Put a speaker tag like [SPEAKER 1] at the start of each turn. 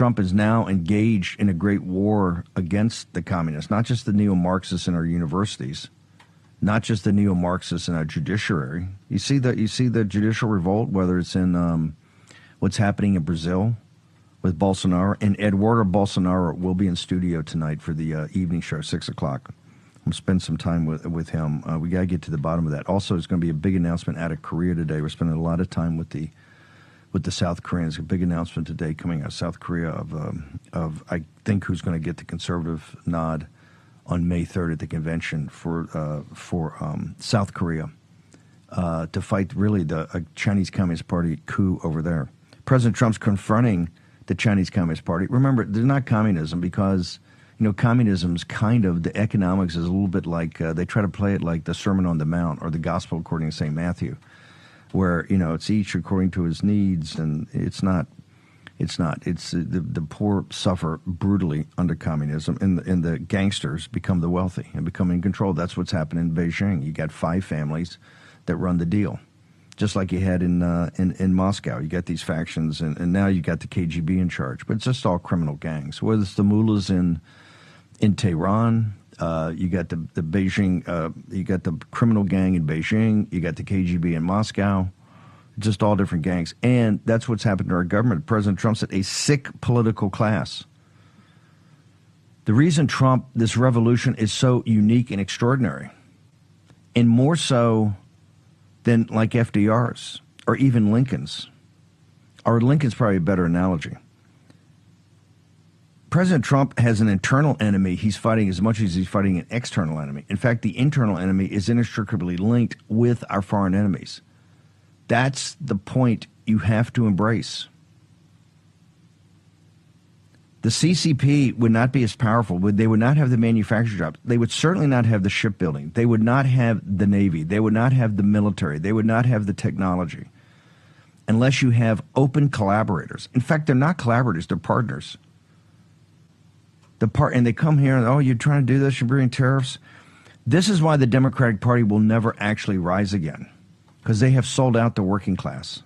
[SPEAKER 1] Trump is now engaged in a great war against the communists, not just the neo-Marxists in our universities, not just the neo-Marxists in our judiciary. You see the judicial revolt, whether it's in what's happening in Brazil with Bolsonaro. And Eduardo Bolsonaro will be in studio tonight for the evening show, 6 o'clock. We'll spend some time with him. We got to get to the bottom of that. Also, there's going to be a big announcement out of Korea today. We're spending a lot of time with the South Koreans. A big announcement today coming out of South Korea of I think who's going to get the conservative nod on May 3rd at the convention for South Korea to fight really the Chinese Communist Party coup over there. President Trump's confronting the Chinese Communist Party. Remember, they're not communism because, communism's kind of, the economics is a little bit like, they try to play it like the Sermon on the Mount or the Gospel according to St. Matthew, where, it's each according to his needs, and it's not. It's the poor suffer brutally under communism, and the gangsters become the wealthy and become in control. That's what's happened in Beijing. You got 5 families that run the deal, just like you had in Moscow. You got these factions, and now you got the KGB in charge. But it's just all criminal gangs. Whether it's the mullahs in Tehran, you got the Beijing, you got the criminal gang in Beijing, you got the KGB in Moscow. Just all different gangs. And that's what's happened to our government. President Trump said a sick political class. The reason this revolution is so unique and extraordinary, and more so than like FDR's or even Lincoln's, or Lincoln's probably a better analogy. President Trump has an internal enemy he's fighting as much as he's fighting an external enemy. In fact, the internal enemy is inextricably linked with our foreign enemies. That's the point you have to embrace. The CCP would not be as powerful. They would not have the manufacturing jobs. They would certainly not have the shipbuilding. They would not have the Navy. They would not have the military. They would not have the technology unless you have open collaborators. In fact, they're not collaborators. They're partners. And they come here and, you're trying to do this, you're bringing tariffs. This is why the Democratic Party will never actually rise again. Because they have sold out the working class.